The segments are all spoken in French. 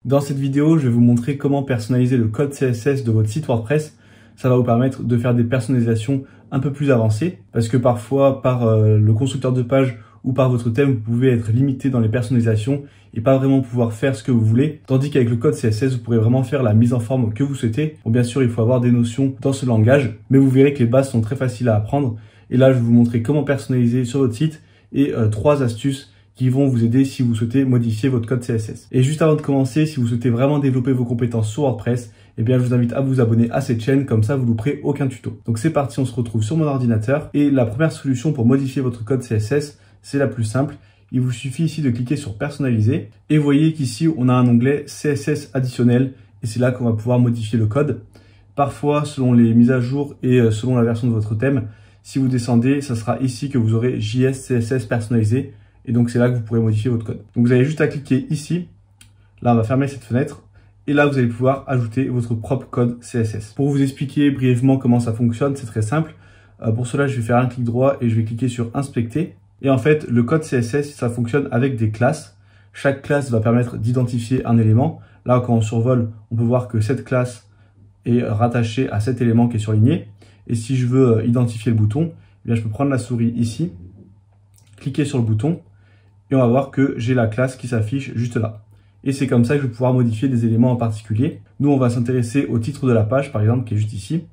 Dans cette vidéo, je vais vous montrer comment personnaliser le code CSS de votre site WordPress. Ça va vous permettre de faire des personnalisations un peu plus avancées parce que parfois, par le constructeur de page ou par votre thème, vous pouvez être limité dans les personnalisations et pas vraiment pouvoir faire ce que vous voulez. Tandis qu'avec le code CSS, vous pourrez vraiment faire la mise en forme que vous souhaitez. Bon, bien sûr, il faut avoir des notions dans ce langage, mais vous verrez que les bases sont très faciles à apprendre. Et là, je vais vous montrer comment personnaliser sur votre site et 3 astuces qui vont vous aider si vous souhaitez modifier votre code CSS. Et juste avant de commencer, si vous souhaitez vraiment développer vos compétences sur WordPress, eh bien, je vous invite à vous abonner à cette chaîne, comme ça vous ne louperez aucun tuto. Donc c'est parti, on se retrouve sur mon ordinateur. Et la première solution pour modifier votre code CSS, c'est la plus simple. Il vous suffit ici de cliquer sur personnaliser. Et vous voyez qu'ici, on a un onglet CSS additionnel. Et c'est là qu'on va pouvoir modifier le code. Parfois, selon les mises à jour et selon la version de votre thème, si vous descendez, ça sera ici que vous aurez JS CSS personnalisé. Et donc, c'est là que vous pourrez modifier votre code. Donc, vous avez juste à cliquer ici. Là, on va fermer cette fenêtre. Et là, vous allez pouvoir ajouter votre propre code CSS. Pour vous expliquer brièvement comment ça fonctionne, c'est très simple. Pour cela, je vais faire un clic droit et je vais cliquer sur Inspecter. Et en fait, le code CSS, ça fonctionne avec des classes. Chaque classe va permettre d'identifier un élément. Là, quand on survole, on peut voir que cette classe est rattachée à cet élément qui est surligné. Et si je veux identifier le bouton, eh bien, je peux prendre la souris ici, cliquer sur le bouton, et on va voir que j'ai la classe qui s'affiche juste là. Et c'est comme ça que je vais pouvoir modifier des éléments en particulier. Nous, on va s'intéresser au titre de la page, par exemple, qui est juste ici.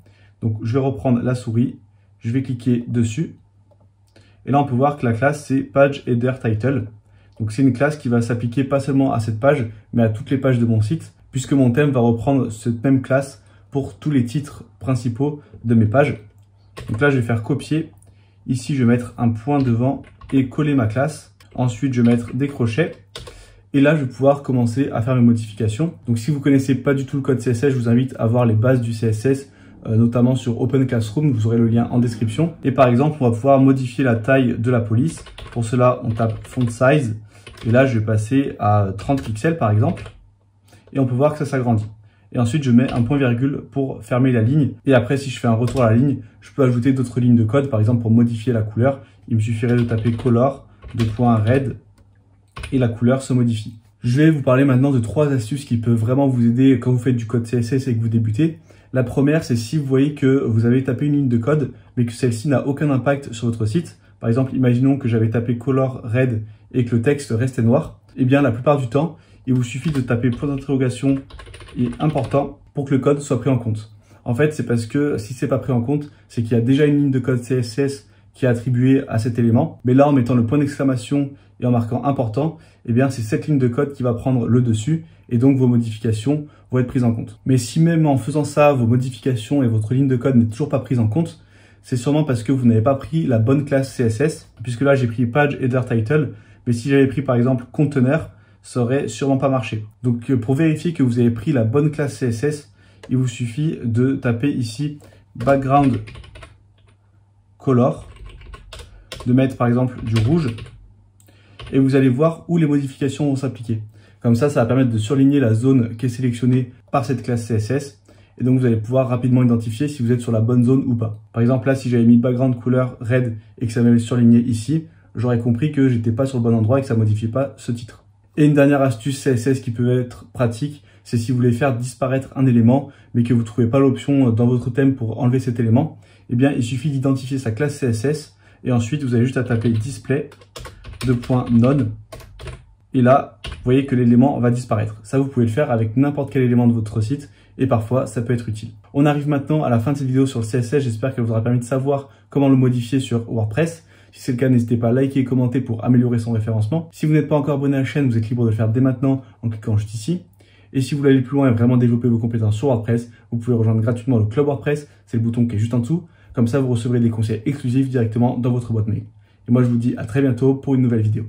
Donc, je vais reprendre la souris, je vais cliquer dessus. Et là, on peut voir que la classe, c'est Page Header Title. Donc, c'est une classe qui va s'appliquer pas seulement à cette page, mais à toutes les pages de mon site, puisque mon thème va reprendre cette même classe pour tous les titres principaux de mes pages. Donc là, je vais faire copier. Ici, je vais mettre un point devant et coller ma classe. Ensuite, je vais mettre des crochets. Et là, je vais pouvoir commencer à faire mes modifications. Donc, si vous ne connaissez pas du tout le code CSS, je vous invite à voir les bases du CSS, notamment sur Open Classroom. Vous aurez le lien en description. Et par exemple, on va pouvoir modifier la taille de la police. Pour cela, on tape Font Size. Et là, je vais passer à 30 pixels, par exemple. Et on peut voir que ça s'agrandit. Et ensuite, je mets un point-virgule pour fermer la ligne. Et après, si je fais un retour à la ligne, je peux ajouter d'autres lignes de code. Par exemple, pour modifier la couleur, il me suffirait de taper Color, red, et la couleur se modifie. Je vais vous parler maintenant de 3 astuces qui peuvent vraiment vous aider quand vous faites du code CSS et que vous débutez. La première, c'est si vous voyez que vous avez tapé une ligne de code, mais que celle-ci n'a aucun impact sur votre site. Par exemple, imaginons que j'avais tapé Color red et que le texte restait noir. Eh bien, la plupart du temps, il vous suffit de taper point d'interrogation et important pour que le code soit pris en compte. En fait, c'est parce que si c'est pas pris en compte, c'est qu'il y a déjà une ligne de code CSS qui est attribuée à cet élément. Mais là, en mettant le point d'exclamation et en marquant important, eh bien, c'est cette ligne de code qui va prendre le dessus et donc vos modifications vont être prises en compte. Mais si même en faisant ça, vos modifications et votre ligne de code n'est toujours pas prise en compte, c'est sûrement parce que vous n'avez pas pris la bonne classe CSS, puisque là, j'ai pris Page Header Title, mais si j'avais pris par exemple Conteneur, ça aurait sûrement pas marché. Donc, pour vérifier que vous avez pris la bonne classe CSS, il vous suffit de taper ici Background Color, de mettre par exemple du rouge, et vous allez voir où les modifications vont s'appliquer. Comme ça va permettre de surligner la zone qui est sélectionnée par cette classe CSS, et donc vous allez pouvoir rapidement identifier si vous êtes sur la bonne zone ou pas. Par exemple là, si j'avais mis background color red et que ça m'avait surligné ici, j'aurais compris que j'étais pas sur le bon endroit et que ça modifiait pas ce titre. Et une dernière astuce CSS qui peut être pratique, c'est si vous voulez faire disparaître un élément, mais que vous ne trouvez pas l'option dans votre thème pour enlever cet élément, eh bien il suffit d'identifier sa classe CSS, et ensuite vous avez juste à taper display .none, et là vous voyez que l'élément va disparaître. Ça, vous pouvez le faire avec n'importe quel élément de votre site et parfois ça peut être utile. On arrive maintenant à la fin de cette vidéo sur le CSS. J'espère qu'elle vous aura permis de savoir comment le modifier sur WordPress. Si c'est le cas, n'hésitez pas à liker et commenter pour améliorer son référencement. Si vous n'êtes pas encore abonné à la chaîne, vous êtes libre de le faire dès maintenant en cliquant juste ici. Et si vous voulez aller plus loin et vraiment développer vos compétences sur WordPress, vous pouvez rejoindre gratuitement le Club WordPress. C'est le bouton qui est juste en dessous. Comme ça, vous recevrez des conseils exclusifs directement dans votre boîte mail. Et moi, je vous dis à très bientôt pour une nouvelle vidéo.